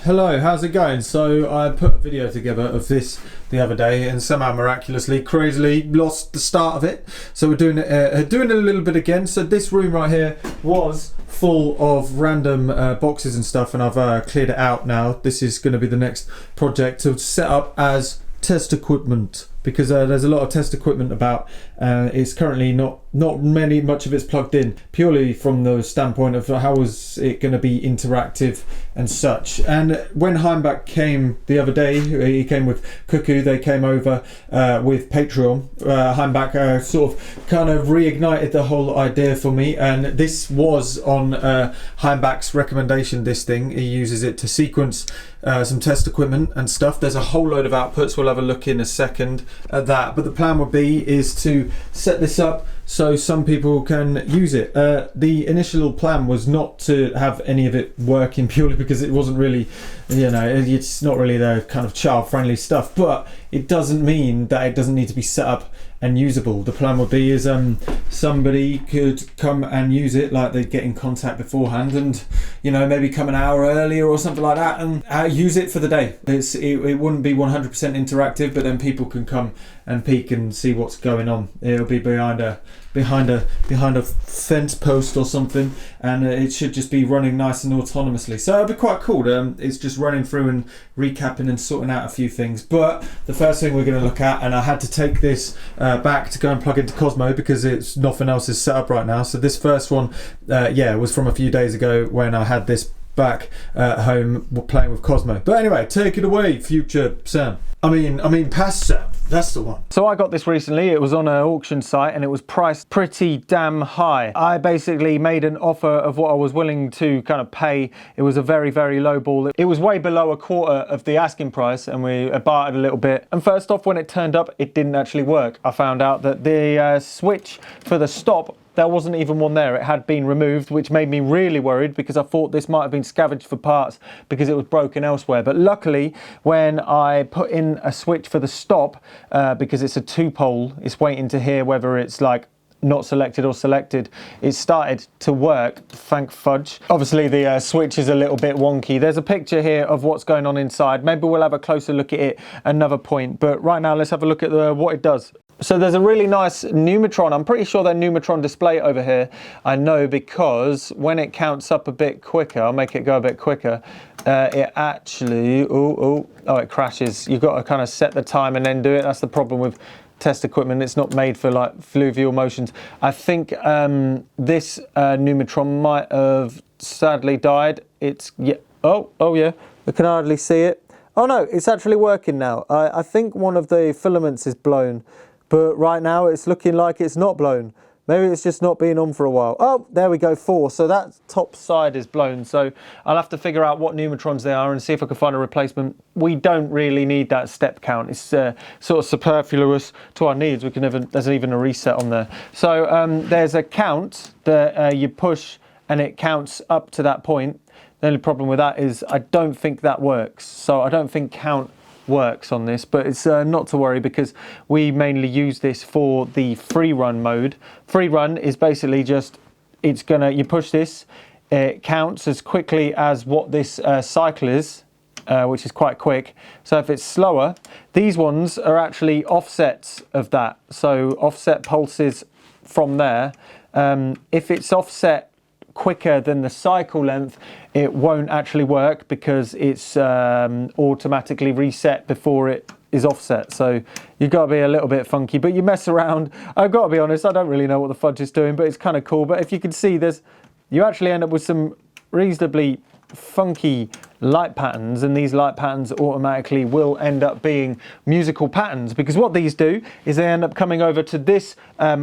hello, how's it going? So I put a video together of this the other day and somehow miraculously, crazily lost the start of it. So we're doing it a little bit again. So this room right here was full of random boxes and stuff, and I've cleared it out now. This is going to be the next project to set up as test equipment, because there's a lot of test equipment about. It's currently not much of it's plugged in, purely from the standpoint of how is it going to be interactive and such. And when Hainbach came the other day, he came with Cuckoo, they came over with Patreon. Hainbach sort of kind of reignited the whole idea for me, and this was on Hainbach's recommendation. This thing, he uses it to sequence some test equipment and stuff. There's a whole load of outputs, we'll have a look in a second at that, but the plan would be is to set this up so some people can use it. The initial plan was not to have any of it working, purely because it wasn't really, it's not really the kind of child-friendly stuff, but it doesn't mean that it doesn't need to be set up and usable. The plan would be is somebody could come and use it, like they'd get in contact beforehand and maybe come an hour earlier or something like that and use it for the day. It wouldn't be 100% interactive, but then people can come and peek and see what's going on. It'll be behind a fence post or something, and it should just be running nice and autonomously. So it'll be quite cool. It's just running through and recapping and sorting out a few things. But the first thing we're going to look at, and I had to take this back to go and plug into Cosmo because it's nothing else is set up right now. So this first one, was from a few days ago when I had this back at home playing with Cosmo. But anyway, take it away, future Sam. I mean past Sam. That's the one. So I got this recently. It was on an auction site and it was priced pretty damn high. I basically made an offer of what I was willing to kind of pay. It was a very, very low ball. It was way below a quarter of the asking price, and we bartered a little bit. And first off, when it turned up, it didn't actually work. I found out that the switch for the stop, there wasn't even one there. It had been removed, which made me really worried because I thought this might have been scavenged for parts because it was broken elsewhere. But luckily, when I put in a switch for the stop, because it's a 2-pole, it's waiting to hear whether it's like not selected or selected, it started to work, thank fudge. Obviously the switch is a little bit wonky. There's a picture here of what's going on inside. Maybe we'll have a closer look at it another point, but right now let's have a look at what it does. So there's a really nice Numatron. I'm pretty sure they're Numatron display over here. I know because when it counts up a bit quicker, I'll make it go a bit quicker, it actually, it crashes. You've got to kind of set the time and then do it. That's the problem with test equipment. It's not made for like fluvial motions. I think this Numatron might have sadly died. It's, yeah, oh yeah, I can hardly see it. Oh no, it's actually working now. I think one of the filaments is blown, but right now it's looking like it's not blown. Maybe it's just not been on for a while. Oh, there we go, 4. So that top side is blown. So I'll have to figure out what Numatrons they are and see if I can find a replacement. We don't really need that step count. It's sort of superfluous to our needs. There's even a reset on there. So there's a count that you push and it counts up to that point. The only problem with that is I don't think that works. So I don't think count works on this, but it's not to worry because we mainly use this for the free run mode. Free run is basically just, you push this, it counts as quickly as what this cycle is, which is quite quick. So if it's slower, these ones are actually offsets of that. So offset pulses from there. If it's offset quicker than the cycle length, it won't actually work because it's automatically reset before it is offset. So you've got to be a little bit funky, but you mess around. I've got to be honest, I don't really know what the fudge is doing, but it's kind of cool. But if you can see, you actually end up with some reasonably funky light patterns, and these light patterns automatically will end up being musical patterns, because what these do is they end up coming over to this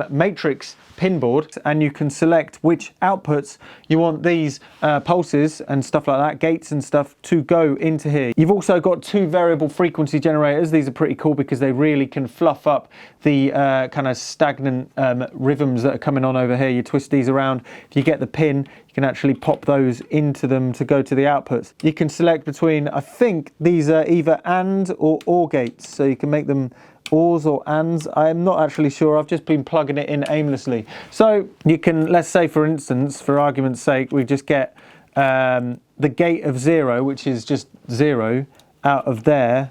matrix pin board, and you can select which outputs you want these pulses and stuff like that, gates and stuff, to go into here. You've also got 2 variable frequency generators. These are pretty cool because they really can fluff up the kind of stagnant rhythms that are coming on over here. You twist these around, if you get the pin, you can actually pop those into them to go to the outputs. You can select between, I think these are either AND or OR gates, so you can make them ORs or ANDs. I'm not actually sure, I've just been plugging it in aimlessly. So you can, let's say for instance, for argument's sake, we just get the gate of 0, which is just 0, out of there,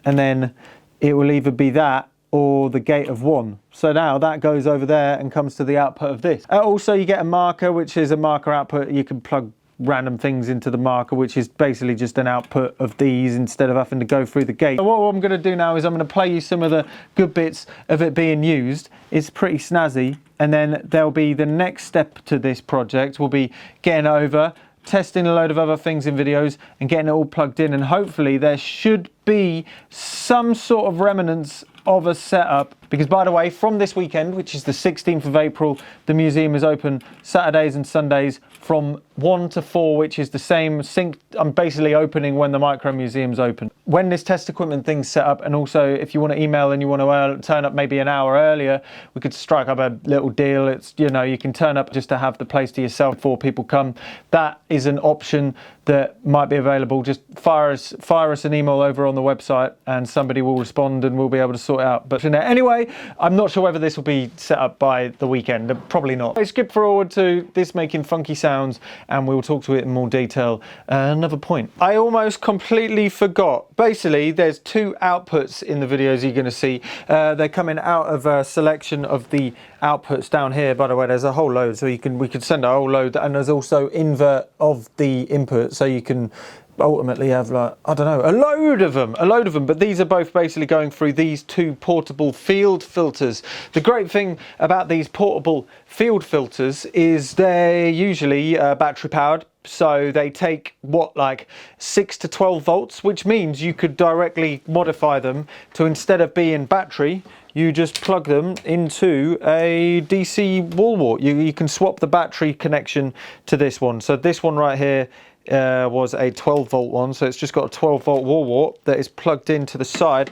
and then it will either be that or the gate of 1. So now that goes over there and comes to the output of this. Also, you get a marker, which is a marker output. You can plug random things into the marker, which is basically just an output of these instead of having to go through the gate. So what I'm going to do now is I'm going to play you some of the good bits of it being used. It's pretty snazzy, and then there'll be the next step to this project will be getting over, testing a load of other things in videos and getting it all plugged in, and hopefully there should be some sort of remnants of a setup, because by the way, from this weekend, which is the 16th of April, the museum is open Saturdays and Sundays from 1 to 4, which is the same sync. I'm basically opening when the micro museum's open. When this test equipment thing's set up, and also if you want to email and you want to turn up maybe an hour earlier, we could strike up a little deal. It's, you know, you can turn up just to have the place to yourself before people come. That is an option that might be available. Just fire us an email over on the website and somebody will respond and we'll be able to sort it out. But anyway, I'm not sure whether this will be set up by the weekend. Probably not. I skip forward to this making funky sounds and we'll talk to it in more detail at another point. I almost completely forgot. Basically, there's 2 outputs in the videos you're going to see. They're coming out of a selection of the outputs down here. By the way, there's a whole load, so we could send a whole load, and there's also invert of the input, so you can ultimately have, like, I don't know, a load of them. But these are both basically going through these 2 portable field filters. The great thing about these portable field filters is they're usually battery powered. So they take like 6 to 12 volts, which means you could directly modify them to, instead of being battery, you just plug them into a DC wall wart. You can swap the battery connection to this one. So this one right here was a 12 volt one. So it's just got a 12 volt wall wart that is plugged into the side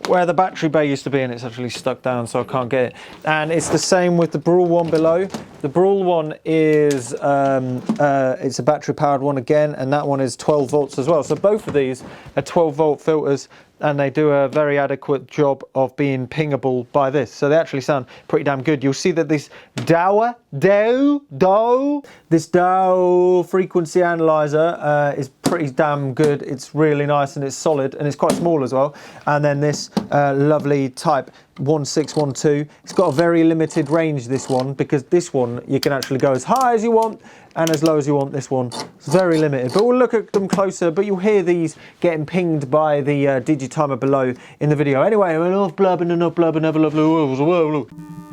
where the battery bay used to be, and it's actually stuck down, so I can't get it. And it's the same with the Brawl one below. The Brawl one is it's a battery powered one again, and that one is 12 volts as well. So both of these are 12 volt filters, and they do a very adequate job of being pingable by this. So they actually sound pretty damn good. You'll see that this DAW frequency analyzer is pretty damn good. It's really nice and it's solid, and it's quite small as well. And then this lovely Type 1612. It's got a very limited range, this one, because this one you can actually go as high as you want and as low as you want. This one, it's very limited, but we'll look at them closer. But you'll hear these getting pinged by the digitimer below in the video. Anyway, enough blubbing, have a lovely